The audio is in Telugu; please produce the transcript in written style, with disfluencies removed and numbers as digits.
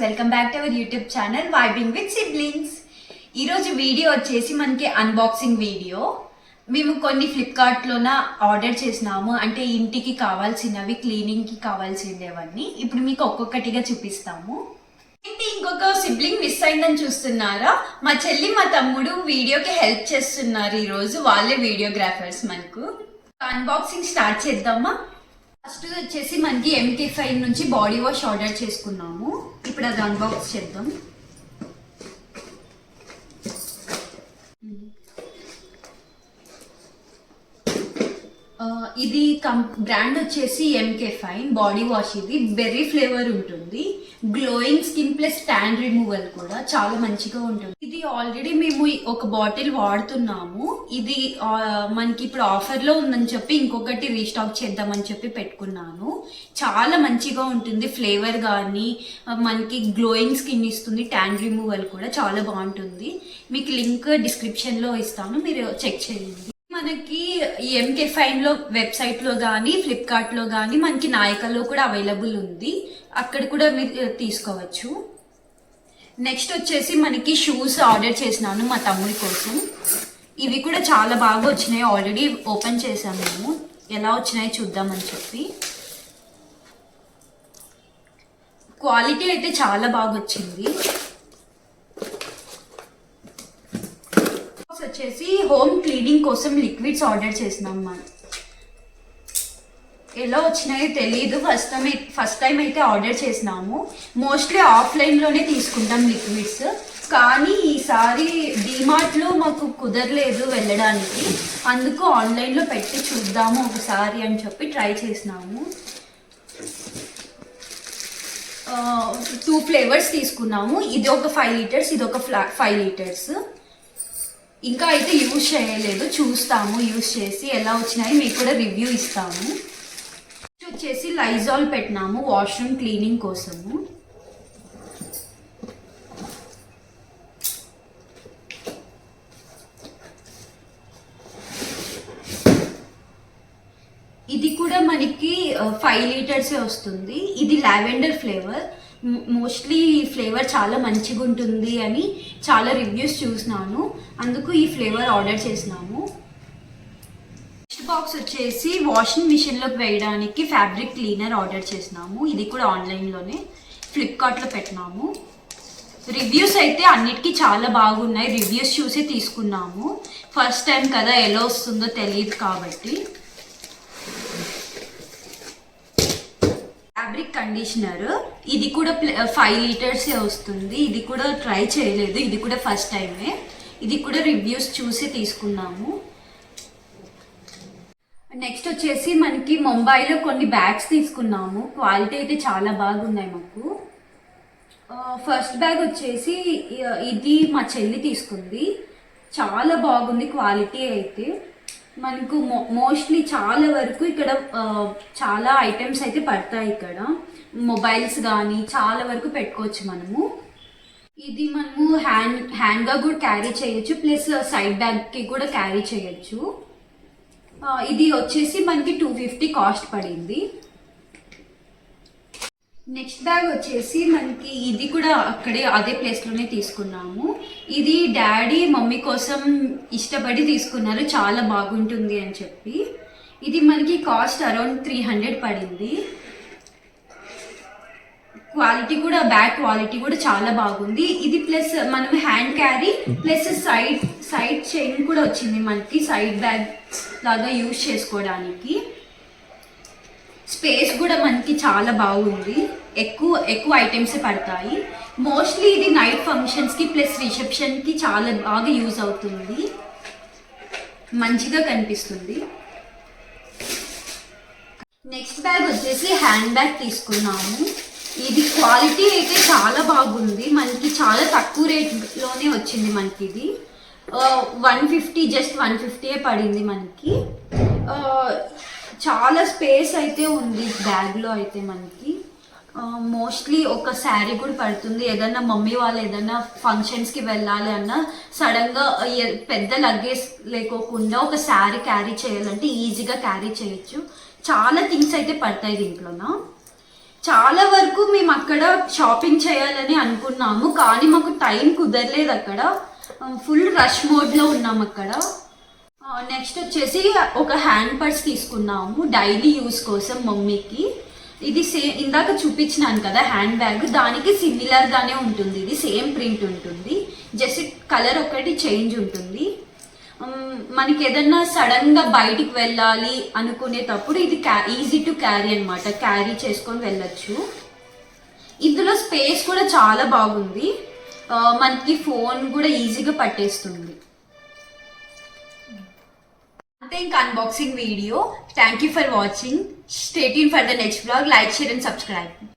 Welcome back to our YouTube channel vibing with siblings. ఈరోజు వీడియో వచ్చేసి మనకి అన్బాక్సింగ్ వీడియో. మేము కొన్ని ఫ్లిప్కార్ట్లోన ఆర్డర్ చేసినాము, అంటే ఇంటికి కావాల్సినవి, క్లీనింగ్కి కావాల్సినవన్నీ. ఇప్పుడు మీకు ఒక్కొక్కటిగా చూపిస్తాము. ఏంటి ఇంకొక సిబ్లింగ్ మిస్ అయిందని చూస్తున్నారా? మా చెల్లి మా తమ్ముడు వీడియోకి హెల్ప్ చేస్తున్నారు. ఈరోజు వాళ్ళే వీడియోగ్రాఫర్స్. మనకు అన్బాక్సింగ్ స్టార్ట్ చేద్దామా? ఫస్ట్ వచ్చేసి మనకి MK5 నుంచి బాడీ వాష్ ఆర్డర్ చేసుకున్నాము. ఇప్పుడు అది అన్బాక్స్ చేద్దాం. ఇది బ్రాండ్ వచ్చేసి MK5 బాడీ వాష్. ఇది బెర్రీ ఫ్లేవర్ ఉంటుంది. Glowing skin plus tan removal కూడా చాలా మంచిగా ఉంటుంది. ఇది ఆల్రెడీ మేము ఒక బాటిల్ వాడుతున్నాము. ఇది మనకి ఇప్పుడు ఆఫర్లో ఉందని చెప్పి ఇంకొకటి రీస్టాక్ చేద్దామని చెప్పి పెట్టుకున్నాను. చాలా మంచిగా ఉంటుంది. ఫ్లేవర్ కానీ మనకి గ్లోయింగ్ స్కిన్ ఇస్తుంది. ట్యాన్ రిమూవల్ కూడా చాలా బాగుంటుంది. మీకు లింక్ డిస్క్రిప్షన్లో ఇస్తాను, మీరు చెక్ చేయండి. మనకి ఈ MK5 లో వెబ్సైట్ లో కానీ ఫ్లిప్కార్ట్ లో కానీ మనకి నాయకల్లో కూడా అవైలబుల్ ఉంది. అక్కడ కూడా మీరు తీసుకోవచ్చు. నెక్స్ట్ వచ్చేసి మనకి షూస్ ఆర్డర్ చేసినాను మా తమ్ముడి కోసం. ఇవి కూడా చాలా బాగా వచ్చినాయి. ఆల్రెడీ ఓపెన్ చేసాము మేము. ఎలా వచ్చినాయో చూద్దామని చెప్పి. క్వాలిటీ అయితే చాలా బాగా వచ్చింది. వచ్చేసి హోమ్ క్లీనింగ్ కోసం లిక్విడ్స్ ఆర్డర్ చేసినాం. మనం ఎలా వచ్చినాయో తెలియదు. ఫస్ట్ టైం అయితే ఆర్డర్ చేసినాము. మోస్ట్లీ ఆఫ్లైన్లోనే తీసుకుంటాం లిక్విడ్స్, కానీ ఈసారి డిమార్ట్లో మాకు కుదరలేదు వెళ్ళడానికి. అందుకు ఆన్లైన్లో పెట్టి చూద్దాము ఒకసారి అని చెప్పి ట్రై చేసినాము. 2 ఫ్లేవర్స్ తీసుకున్నాము. ఇది ఒక 5 లీటర్స్, ఇది ఒక 5 లీటర్స్. ఇంకా అయితే యూజ్ చేయలేదు, చూస్తాము యూజ్ చేసి ఎలా వచ్చినాయి మీకు కూడా రివ్యూ ఇస్తాము. వచ్చేసి లైజాల్ పెట్టినాము వాష్రూమ్ క్లీనింగ్ కోసము. ఇది కూడా మనకి 5 లీటర్సే వస్తుంది. ఇది లావెండర్ ఫ్లేవర్. మోస్ట్లీ ఈ ఫ్లేవర్ చాలా మంచిగా ఉంటుంది అని చాలా రివ్యూస్ చూసినాను, అందుకు ఈ ఫ్లేవర్ ఆర్డర్ చేసినాము. నెక్స్ట్ బాక్స్ వచ్చేసి వాషింగ్ మిషన్లోకి వేయడానికి ఫ్యాబ్రిక్ క్లీనర్ ఆర్డర్ చేసినాము. ఇది కూడా ఆన్లైన్లోనే ఫ్లిప్కార్ట్లో పెట్టినాము. రివ్యూస్ అయితే అన్నిటికీ చాలా బాగున్నాయి. రివ్యూస్ చూసి తీసుకున్నాము. ఫస్ట్ టైం కదా, ఎలా వస్తుందో తెలియదు కాబట్టి. ఫ్యాబ్రిక్ కండిషనర్, ఇది కూడా 5 లీటర్సే వస్తుంది. ఇది కూడా ట్రై చేయలేదు, ఇది కూడా ఫస్ట్ టైమే. ఇది కూడా రివ్యూస్ చూసి తీసుకున్నాము. నెక్స్ట్ వచ్చేసి మనకి ముంబైలో కొన్ని బ్యాగ్స్ తీసుకున్నాము. క్వాలిటీ అయితే చాలా బాగున్నాయి మాకు. ఫస్ట్ బ్యాగ్ వచ్చేసి ఇది మా చెల్లి తీసుకుంది. చాలా బాగుంది క్వాలిటీ అయితే. మనకు మోస్ట్లీ చాలా వరకు ఇక్కడ చాలా ఐటమ్స్ అయితే పడతాయి. ఇక్కడ మొబైల్స్ కానీ చాలా వరకు పెట్టుకోవచ్చు మనము. ఇది మనము హ్యాండ్గా కూడా క్యారీ చేయొచ్చు, ప్లస్ సైడ్ బ్యాగ్కి కూడా క్యారీ చేయొచ్చు. ఇది వచ్చేసి మనకి 250 కాస్ట్ పడింది. నెక్స్ట్ బ్యాగ్ వచ్చేసి మనకి ఇది కూడా అక్కడే అదే ప్లేస్లోనే తీసుకున్నాము. ఇది డాడీ మమ్మీ కోసం ఇష్టపడి తీసుకున్నారు, చాలా బాగుంటుంది అని చెప్పి. ఇది మనకి కాస్ట్ అరౌండ్ 300 పడింది. క్వాలిటీ కూడా, బ్యాగ్ క్వాలిటీ కూడా చాలా బాగుంది. ఇది ప్లస్ మనం hand carry plus side chain కూడా వచ్చింది మనకి, సైడ్ బ్యాగ్ లాగా యూజ్ చేసుకోవడానికి. స్పేస్ కూడా మనకి చాలా బాగుంది. ఎక్కువ ఐటమ్స్ పడతాయి. మోస్ట్లీ ఇది నైట్ ఫంక్షన్స్కి ప్లస్ రిసెప్షన్కి చాలా బాగా యూజ్ అవుతుంది, మంచిగా కనిపిస్తుంది. నెక్స్ట్ బ్యాగ్ వచ్చేసి హ్యాండ్ బ్యాగ్ తీసుకున్నాము. ఇది క్వాలిటీ అయితే చాలా బాగుంది. మనకి చాలా తక్కువ రేట్లోనే వచ్చింది మనకి. ఇది 150, జస్ట్ 150 పడింది మనకి. చాలా స్పేస్ అయితే ఉంది బ్యాగ్లో అయితే మనకి. మోస్ట్లీ ఒక శారీ కూడా పడుతుంది. ఏదన్నా మమ్మీ వాళ్ళు ఏదన్నా ఫంక్షన్స్కి వెళ్ళాలి అన్నా సడన్గా పెద్ద లగేజ్ లేకోకుండా ఒక శారీ క్యారీ చేయాలంటే ఈజీగా క్యారీ చేయొచ్చు. చాలా థింగ్స్ అయితే పడతాయి దీంట్లోన. చాలా వరకు మేము అక్కడ షాపింగ్ చేయాలని అనుకున్నాము, కానీ మాకు టైం కుదరలేదు. అక్కడ ఫుల్ రష్ మోడ్లో ఉన్నాము అక్కడ. నెక్స్ట్ వచ్చేసి ఒక హ్యాండ్ పర్స్ తీసుకున్నాము డైలీ యూస్ కోసం మమ్మీకి. ఇది ఇందాక చూపించినాను కదా హ్యాండ్ బ్యాగ్, దానికి సిమిలర్గానే ఉంటుంది. ఇది సేమ్ ప్రింట్ ఉంటుంది, జస్ట్ కలర్ ఒకటి చేంజ్ ఉంటుంది. మనకి ఏదన్నా సడన్గా బయటికి వెళ్ళాలి అనుకునేటప్పుడు ఇది ఈజీ టు క్యారీ అనమాట, క్యారీ చేసుకొని వెళ్ళొచ్చు. ఇందులో స్పేస్ కూడా చాలా బాగుంది, మనకి ఫోన్ కూడా ఈజీగా పట్టేస్తుంది. అంతే ఇంకా unboxing video. Thank you for watching. Stay tune for the next vlog. Like, share and subscribe.